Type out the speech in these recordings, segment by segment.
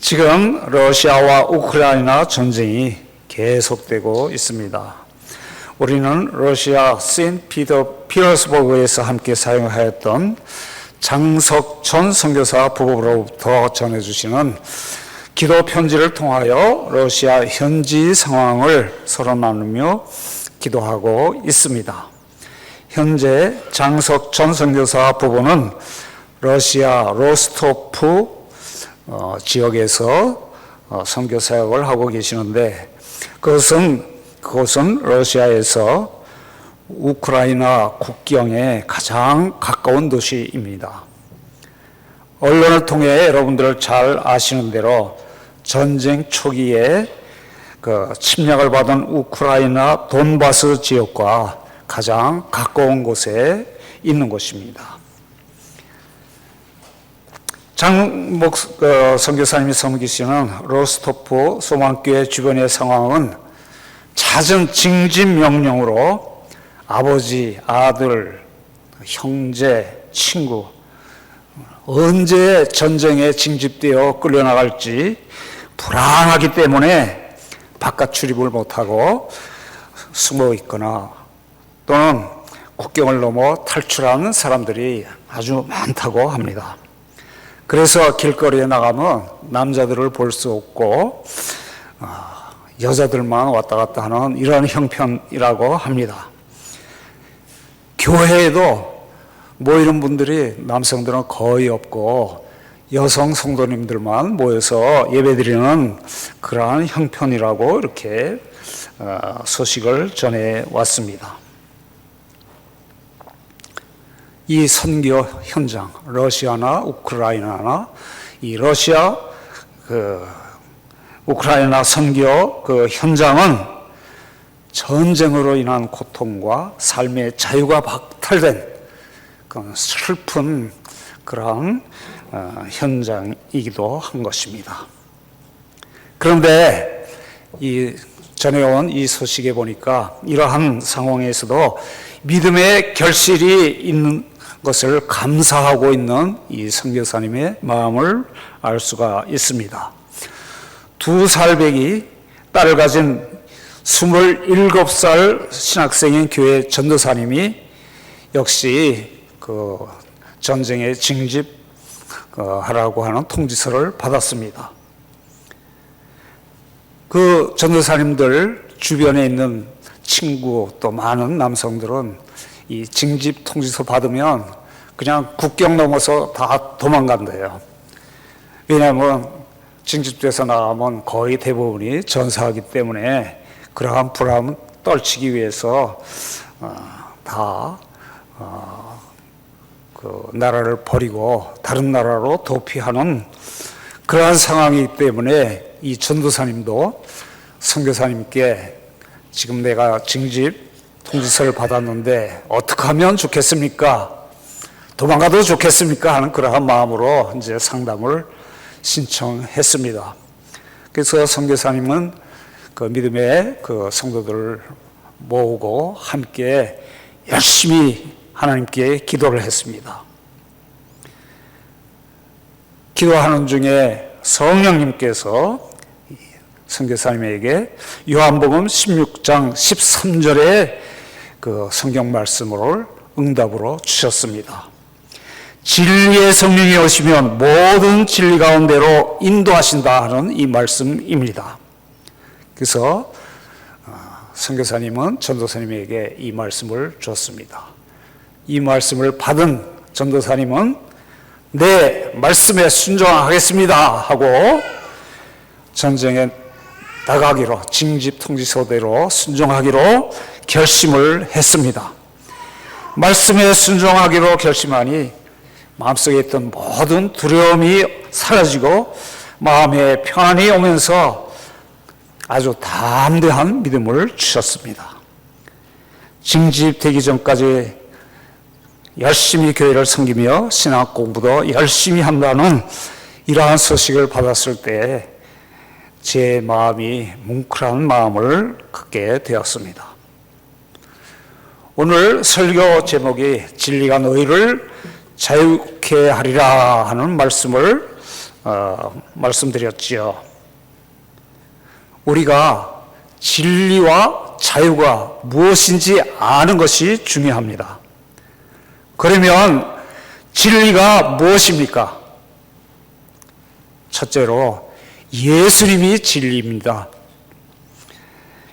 지금 러시아와 우크라이나 전쟁이 계속되고 있습니다. 우리는 러시아 피터스버그에서 함께 사용하였던 장석천 선교사 부부로부터 전해주시는 기도 편지를 통하여 러시아 현지 상황을 서로 나누며 기도하고 있습니다. 현재 장석천 선교사 부부는 러시아 로스토프 지역에서 선교 사역을 하고 계시는데 그것은 러시아에서 우크라이나 국경에 가장 가까운 도시입니다. 언론을 통해 여러분들 잘 아시는 대로 전쟁 초기에 침략을 받은 우크라이나 돈바스 지역과 가장 가까운 곳에 있는 곳입니다. 장목 선교사님이 섬기시는 로스토프 소망교회 주변의 상황은 잦은 징집 명령으로 아버지, 아들, 형제, 친구 언제 전쟁에 징집되어 끌려나갈지 불안하기 때문에 바깥 출입을 못하고 숨어 있거나 또는 국경을 넘어 탈출하는 사람들이 아주 많다고 합니다. 그래서 길거리에 나가면 남자들을 볼 수 없고 여자들만 왔다 갔다 하는 이런 형편이라고 합니다. 교회에도 모이는 분들이 남성들은 거의 없고 여성 성도님들만 모여서 예배드리는 그러한 형편이라고 이렇게 소식을 전해 왔습니다. 이 선교 현장, 러시아나 우크라이나나 이 러시아 우크라이나 선교 현장은 전쟁으로 인한 고통과 삶의 자유가 박탈된 슬픈 그런 현장이기도 한 것입니다. 그런데 전해온 이 소식에 보니까 이러한 상황에서도 믿음의 결실이 있는 것을 감사하고 있는 이 선교사님의 마음을 알 수가 있습니다. 2살배기 딸을 가진 27살 신학생인 교회 전도사님이 역시 전쟁에 징집하라고 하는 통지서를 받았습니다. 그 전도사님들 주변에 있는 친구 또 많은 남성들은 이 징집 통지서 받으면 그냥 국경 넘어서 다 도망간대요. 왜냐하면 징집돼서 나가면 거의 대부분이 전사하기 때문에 그러한 불안을 떨치기 위해서 나라를 버리고 다른 나라로 도피하는 그러한 상황이기 때문에 이 전도사님도 선교사님께 지금 내가 징집 통지서를 받았는데 어떻게 하면 좋겠습니까? 도망가도 좋겠습니까? 하는 그러한 마음으로 이제 상담을 신청했습니다. 그래서 선교사님은 믿음의 성도들을 모으고 함께 열심히 하나님께 기도를 했습니다. 기도하는 중에 성령님께서 선교사님에게 요한복음 16장 13절의 성경 말씀을 응답으로 주셨습니다. 진리의 성령이 오시면 모든 진리 가운데로 인도하신다 하는 이 말씀입니다. 그래서 선교사님은 전도사님에게 이 말씀을 줬습니다. 이 말씀을 받은 전도사님은 내 말씀에 순종하겠습니다 하고 전쟁에 나가기로 징집 통지서대로 순종하기로 결심을 했습니다. 말씀에 순종하기로 결심하니 마음속에 있던 모든 두려움이 사라지고 마음에 평안이 오면서 아주 담대한 믿음을 주셨습니다. 징집되기 전까지 열심히 교회를 섬기며 신학 공부도 열심히 한다는 이러한 소식을 받았을 때 제 마음이 뭉클한 마음을 갖게 되었습니다. 오늘 설교 제목이 진리가 너희를 자유케 하리라 하는 말씀을 말씀드렸지요. 우리가 진리와 자유가 무엇인지 아는 것이 중요합니다. 그러면 진리가 무엇입니까? 첫째로 예수님이 진리입니다.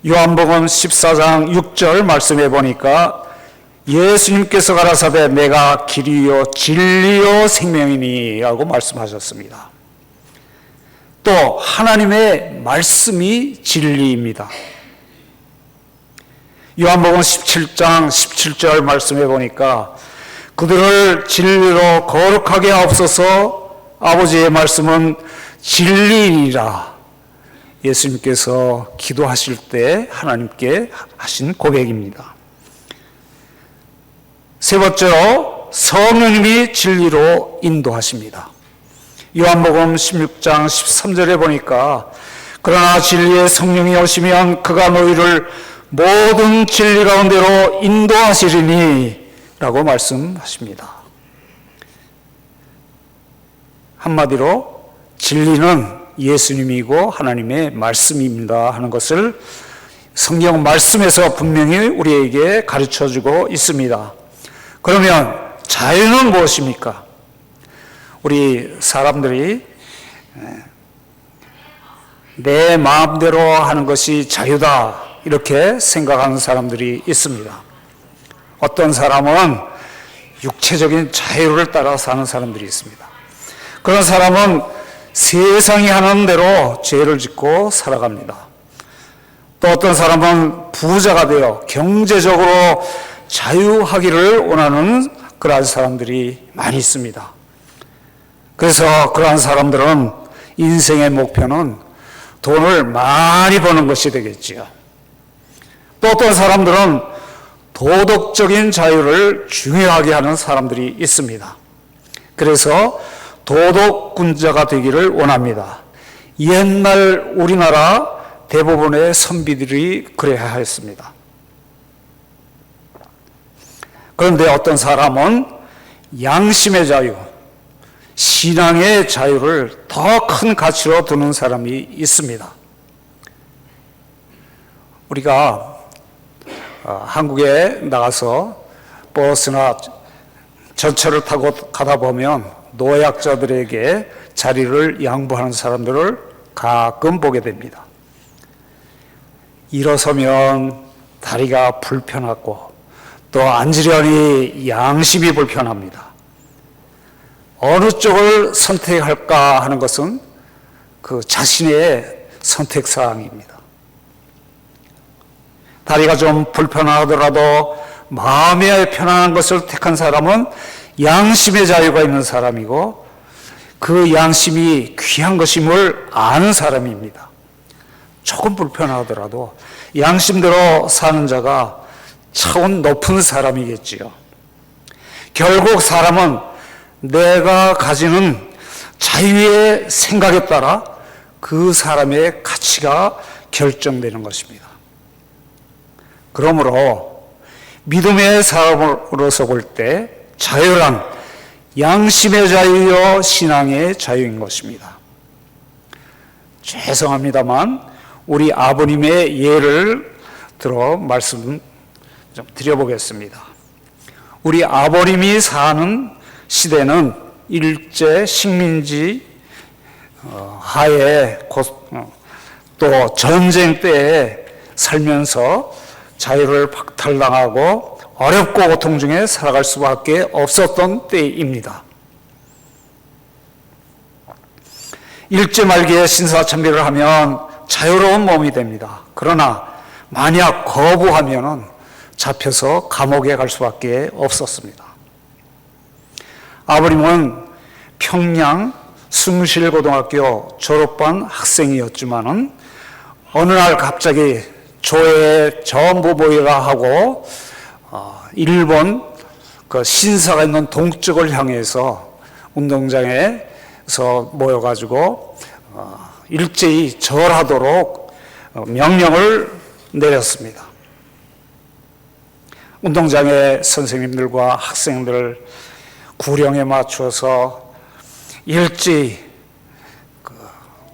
요한복음 14장 6절 말씀해 보니까 예수님께서 가라사대 내가 길이요 진리요 생명이니 라고 말씀하셨습니다. 또 하나님의 말씀이 진리입니다. 요한복음 17장 17절 말씀해 보니까 그들을 진리로 거룩하게 하옵소서 아버지의 말씀은 진리이니라. 예수님께서 기도하실 때 하나님께 하신 고백입니다. 세 번째로 성령님이 진리로 인도하십니다. 요한복음 16장 13절에 보니까 그러나 진리의 성령이 오시면 그가 너희를 모든 진리 가운데로 인도하시리니 라고 말씀하십니다. 한마디로 진리는 예수님이고 하나님의 말씀입니다 하는 것을 성경 말씀에서 분명히 우리에게 가르쳐주고 있습니다. 그러면 자유는 무엇입니까? 우리 사람들이 내 마음대로 하는 것이 자유다 이렇게 생각하는 사람들이 있습니다. 어떤 사람은 육체적인 자유를 따라 사는 사람들이 있습니다. 그런 사람은 세상이 하는 대로 죄를 짓고 살아갑니다. 또 어떤 사람은 부자가 되어 경제적으로 자유하기를 원하는 그러한 사람들이 많이 있습니다. 그래서 그러한 사람들은 인생의 목표는 돈을 많이 버는 것이 되겠지요. 또 어떤 사람들은 도덕적인 자유를 중요하게 하는 사람들이 있습니다. 그래서 도덕군자가 되기를 원합니다. 옛날 우리나라 대부분의 선비들이 그래야 했습니다. 그런데 어떤 사람은 양심의 자유, 신앙의 자유를 더 큰 가치로 두는 사람이 있습니다. 우리가 한국에 나가서 버스나 전철을 타고 가다 보면 노약자들에게 자리를 양보하는 사람들을 가끔 보게 됩니다. 일어서면 다리가 불편하고 또 앉으려니 양심이 불편합니다. 어느 쪽을 선택할까 하는 것은 그 자신의 선택사항입니다. 다리가 좀 불편하더라도 마음에 편안한 것을 택한 사람은 양심의 자유가 있는 사람이고 그 양심이 귀한 것임을 아는 사람입니다. 조금 불편하더라도 양심대로 사는 자가 차원 높은 사람이겠지요. 결국 사람은 내가 가지는 자유의 생각에 따라 그 사람의 가치가 결정되는 것입니다. 그러므로 믿음의 사람으로서 볼 때 자유란 양심의 자유요 신앙의 자유인 것입니다. 죄송합니다만 우리 아버님의 예를 들어 말씀 좀 드려보겠습니다. 우리 아버님이 사는 시대는 일제 식민지 하에 또 전쟁 때에 살면서 자유를 박탈당하고 어렵고 고통 중에 살아갈 수밖에 없었던 때입니다. 일제 말기에 신사참배를 하면 자유로운 몸이 됩니다. 그러나 만약 거부하면 잡혀서 감옥에 갈 수밖에 없었습니다. 아버님은 평양 숭실고등학교 졸업반 학생이었지만은 어느 날 갑자기 조에 전부 모이라 하고 일본 그 신사가 있는 동쪽을 향해서 운동장에서 모여가지고 일제히 절하도록 명령을 내렸습니다. 운동장에 선생님들과 학생들 구령에 맞춰서 일제히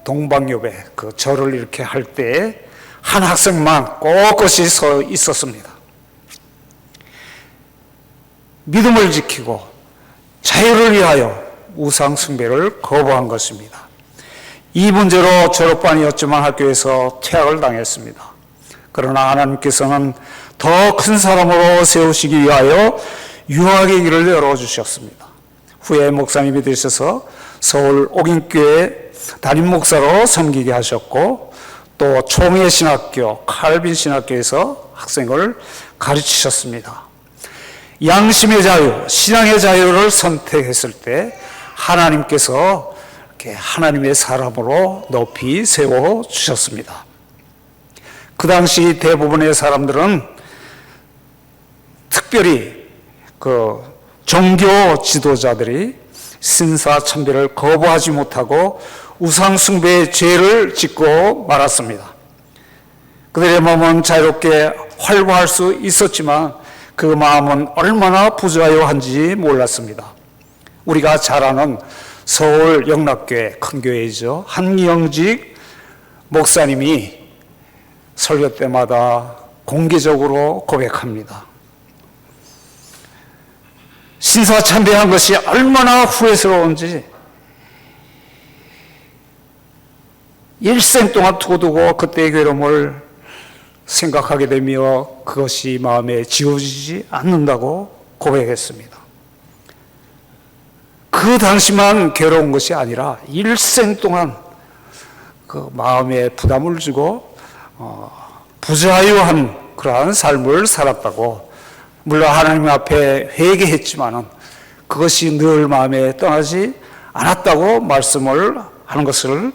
동방요배 그 절을 이렇게 할 때 한 학생만 꼿꼿이 서 있었습니다. 믿음을 지키고 자유를 위하여 우상 숭배를 거부한 것입니다. 이 문제로 졸업반이었지만 학교에서 퇴학을 당했습니다. 그러나 하나님께서는 더 큰 사람으로 세우시기 위하여 유학의 길을 열어주셨습니다. 후에 목사님이 되셔서 서울 옥인교회 담임 목사로 섬기게 하셨고, 또 총회신학교, 칼빈 신학교에서 학생을 가르치셨습니다. 양심의 자유, 신앙의 자유를 선택했을 때 하나님께서 이렇게 하나님의 사람으로 높이 세워주셨습니다. 그 당시 대부분의 사람들은 특별히 그 종교 지도자들이 신사참배를 거부하지 못하고 우상숭배의 죄를 짓고 말았습니다. 그들의 몸은 자유롭게 활보할 수 있었지만 그 마음은 얼마나 부자유한지 몰랐습니다. 우리가 잘 아는 서울 영락교회, 큰 교회이죠. 한영직 목사님이 설교 때마다 공개적으로 고백합니다. 신사참배한 것이 얼마나 후회스러운지 일생 동안 두고두고 그때의 괴로움을 생각하게 되며 그것이 마음에 지워지지 않는다고 고백했습니다. 그 당시만 괴로운 것이 아니라 일생 동안 그 마음에 부담을 주고 부자유한 그러한 삶을 살았다고, 물론 하나님 앞에 회개했지만은 그것이 늘 마음에 떠나지 않았다고 말씀을 하는 것을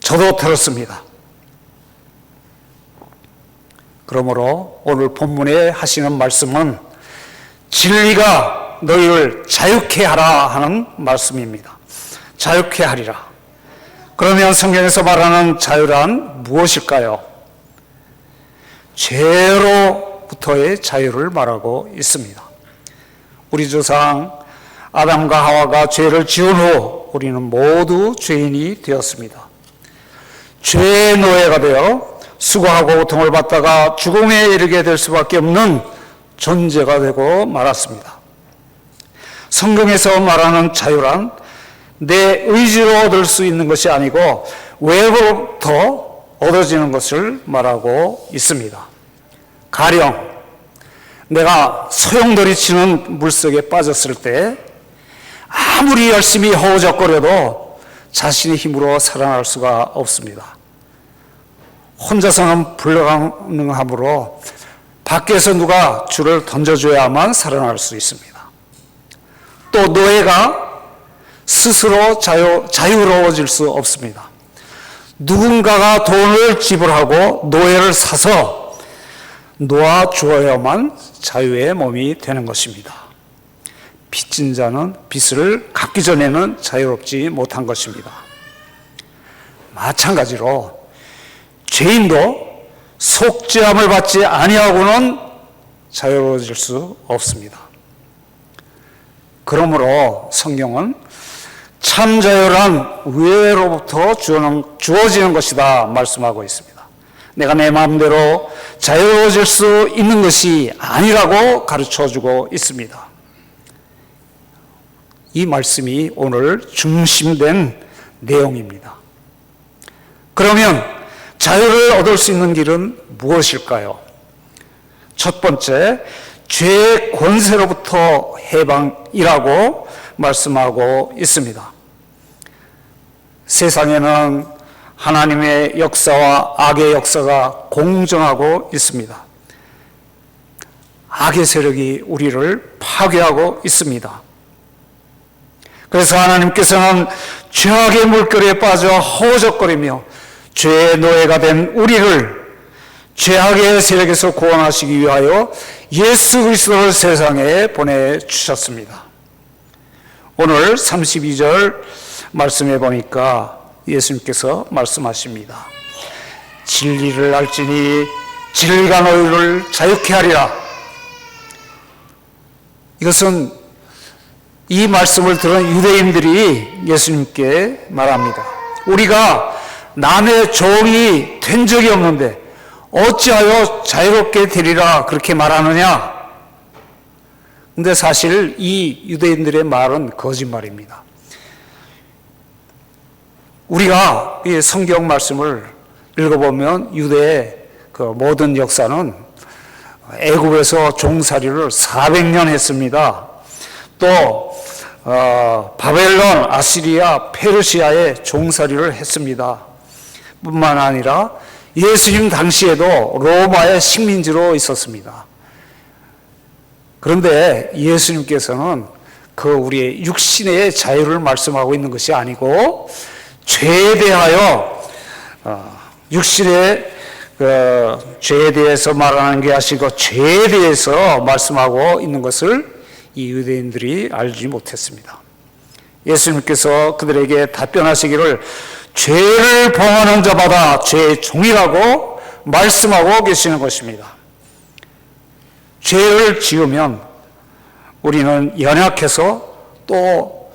저도 들었습니다. 그러므로 오늘 본문에 하시는 말씀은 진리가 너희를 자유케 하라 하는 말씀입니다. 자유케 하리라. 그러면 성경에서 말하는 자유란 무엇일까요? 죄로부터의 자유를 말하고 있습니다. 우리 조상 아담과 하와가 죄를 지은 후 우리는 모두 죄인이 되었습니다. 죄의 노예가 되어 수고하고 고통을 받다가 죽음에 이르게 될 수밖에 없는 존재가 되고 말았습니다. 성경에서 말하는 자유란 내 의지로 얻을 수 있는 것이 아니고 외부로부터 얻어지는 것을 말하고 있습니다. 가령 내가 소용돌이치는 물속에 빠졌을 때 아무리 열심히 허우적거려도 자신의 힘으로 살아날 수가 없습니다. 혼자서는 불가능하므로 밖에서 누가 줄을 던져줘야만 살아날 수 있습니다. 또 노예가 스스로 자유로워질 수 없습니다. 누군가가 돈을 지불하고 노예를 사서 놓아주어야만 자유의 몸이 되는 것입니다. 빚진 자는 빚을 갚기 전에는 자유롭지 못한 것입니다. 마찬가지로 죄인도 속죄함을 받지 아니하고는 자유로워질 수 없습니다. 그러므로 성경은 참 자유란 의외로부터 주어지는 것이다 말씀하고 있습니다. 내가 내 마음대로 자유로워질 수 있는 것이 아니라고 가르쳐주고 있습니다. 이 말씀이 오늘 중심된 내용입니다. 그러면 자유를 얻을 수 있는 길은 무엇일까요? 첫 번째, 죄의 권세로부터 해방이라고 말씀하고 있습니다. 세상에는 하나님의 역사와 악의 역사가 공존하고 있습니다. 악의 세력이 우리를 파괴하고 있습니다. 그래서 하나님께서는 죄악의 물결에 빠져 허우적거리며 죄의 노예가 된 우리를 죄악의 세력에서 구원하시기 위하여 예수 그리스도를 세상에 보내주셨습니다. 오늘 32절 말씀해 보니까 예수님께서 말씀하십니다. 진리를 알지니 진리가 너희를 자유케 하리라. 이것은 이 말씀을 들은 유대인들이 예수님께 말합니다. 우리가 남의 종이 된 적이 없는데 어찌하여 자유롭게 되리라 그렇게 말하느냐? 근데 사실 이 유대인들의 말은 거짓말입니다. 우리가 이 성경 말씀을 읽어보면 유대의 그 모든 역사는 애굽에서 종살이를 400년 했습니다. 또 바벨론, 아시리아, 페르시아의 종살이를 했습니다. 뿐만 아니라 예수님 당시에도 로마의 식민지로 있었습니다. 그런데 예수님께서는 그 우리의 육신의 자유를 말씀하고 있는 것이 아니고 죄에 대하여 육신의 죄에 대해서 말하는 게 아니고 죄에 대해서 말씀하고 있는 것을 이 유대인들이 알지 못했습니다. 예수님께서 그들에게 답변하시기를 죄를 범하는 자마다 죄의 종이라고 말씀하고 계시는 것입니다. 죄를 지으면 우리는 연약해서 또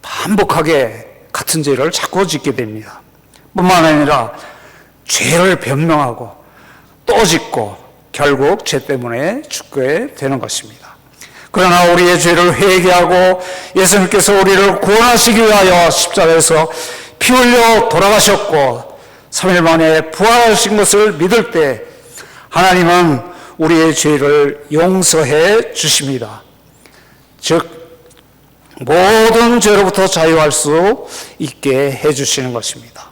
반복하게 같은 죄를 자꾸 짓게 됩니다. 뿐만 아니라 죄를 변명하고 또 짓고 결국 죄 때문에 죽게 되는 것입니다. 그러나 우리의 죄를 회개하고 예수님께서 우리를 구원하시기 위하여 십자가에서 피 흘려 돌아가셨고 3일 만에 부활하신 것을 믿을 때 하나님은 우리의 죄를 용서해 주십니다. 즉 모든 죄로부터 자유할 수 있게 해 주시는 것입니다.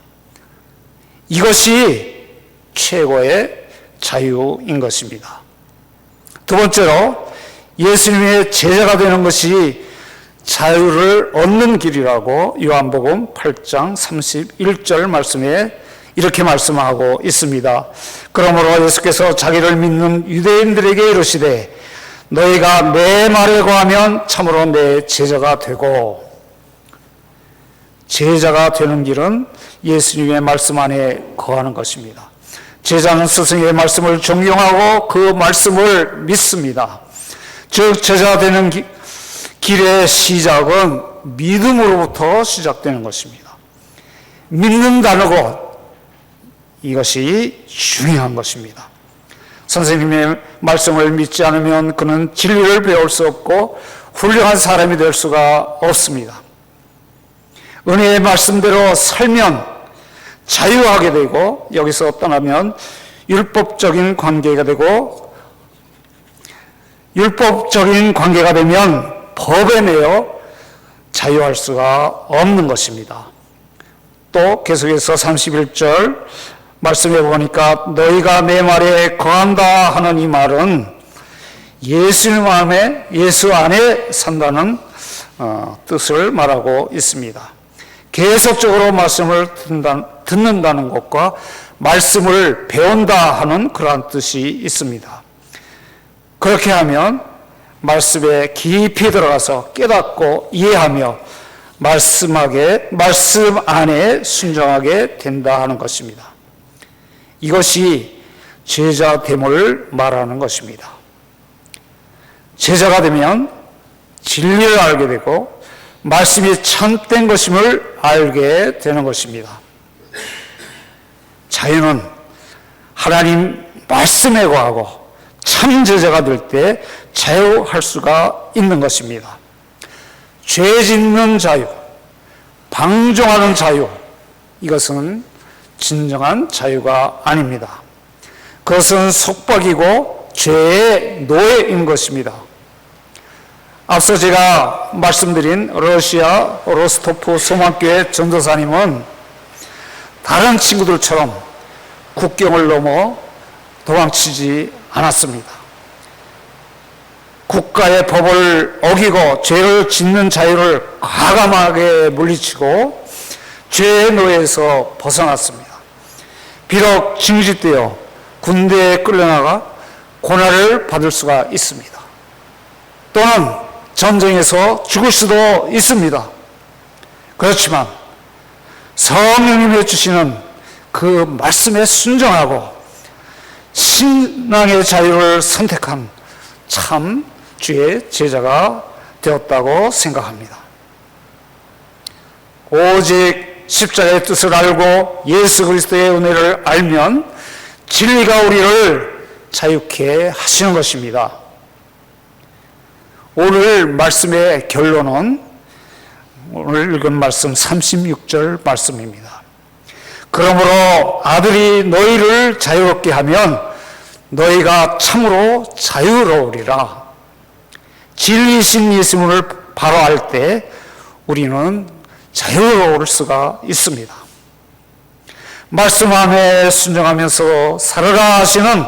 이것이 최고의 자유인 것입니다. 두 번째로 예수님의 제자가 되는 것이 자유를 얻는 길이라고 요한복음 8장 31절 말씀에 이렇게 말씀하고 있습니다. 그러므로 예수께서 자기를 믿는 유대인들에게 이르시되 너희가 내 말에 거하면 참으로 내 제자가 되고, 제자가 되는 길은 예수님의 말씀 안에 거하는 것입니다. 제자는 스승의 말씀을 존경하고 그 말씀을 믿습니다. 즉 제자가 되는 길의 시작은 믿음으로부터 시작되는 것입니다. 믿는다는 것, 이것이 중요한 것입니다. 선생님의 말씀을 믿지 않으면 그는 진리를 배울 수 없고 훌륭한 사람이 될 수가 없습니다. 은혜의 말씀대로 살면 자유하게 되고, 여기서 떠나면 율법적인 관계가 되고, 율법적인 관계가 되면 법에 매여 자유할 수가 없는 것입니다. 또 계속해서 31절 말씀해 보니까 너희가 내 말에 거한다 하는 이 말은 예수님 안에, 예수 안에 산다는 뜻을 말하고 있습니다. 계속적으로 말씀을 듣는다는 것과 말씀을 배운다 하는 그러한 뜻이 있습니다. 그렇게 하면 말씀에 깊이 들어가서 깨닫고 이해하며 말씀 안에 순종하게 된다 하는 것입니다. 이것이 제자됨을 말하는 것입니다. 제자가 되면 진리를 알게 되고 말씀이 참된 것임을 알게 되는 것입니다. 자유는 하나님 말씀에 거하고 참 제자가 될 때 자유할 수가 있는 것입니다. 죄 짓는 자유, 방종하는 자유, 이것은 진정한 자유가 아닙니다. 그것은 속박이고 죄의 노예인 것입니다. 앞서 제가 말씀드린 러시아 로스토프 소망교회 전도사님은 다른 친구들처럼 국경을 넘어 도망치지 않았습니다. 국가의 법을 어기고 죄를 짓는 자유를 과감하게 물리치고 죄의 노예에서 벗어났습니다. 비록 징집되어 군대에 끌려나가 고난을 받을 수가 있습니다. 또는 전쟁에서 죽을 수도 있습니다. 그렇지만 성령님이 주시는 그 말씀에 순종하고 신앙의 자유를 선택한 참 주의 제자가 되었다고 생각합니다. 오직 십자가의 뜻을 알고 예수 그리스도의 은혜를 알면 진리가 우리를 자유케 하시는 것입니다. 오늘 말씀의 결론은 오늘 읽은 말씀 36절 말씀입니다. 그러므로 아들이 너희를 자유롭게 하면 너희가 참으로 자유로우리라. 진리이신 예수님을 바로 알 때 우리는 자유로울 수가 있습니다. 말씀 안에 순종하면서 살아라 하시는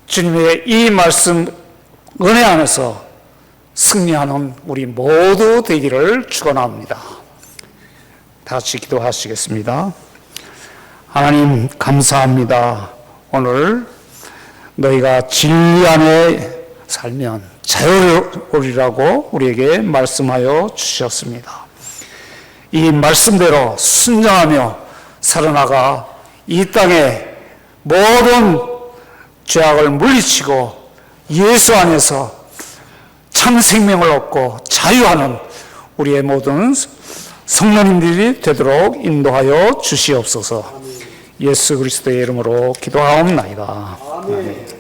주님의 이 말씀 은혜 안에서 승리하는 우리 모두 되기를 축원합니다. 다 같이 기도하시겠습니다. 하나님 감사합니다. 오늘 너희가 진리 안에 살면 자유로우리라고 우리에게 말씀하여 주셨습니다. 이 말씀대로 순종하며 살아나가 이 땅에 모든 죄악을 물리치고 예수 안에서 참 생명을 얻고 자유하는 우리의 모든 성도님들이 되도록 인도하여 주시옵소서. 예수 그리스도의 이름으로 기도하옵나이다. 아멘.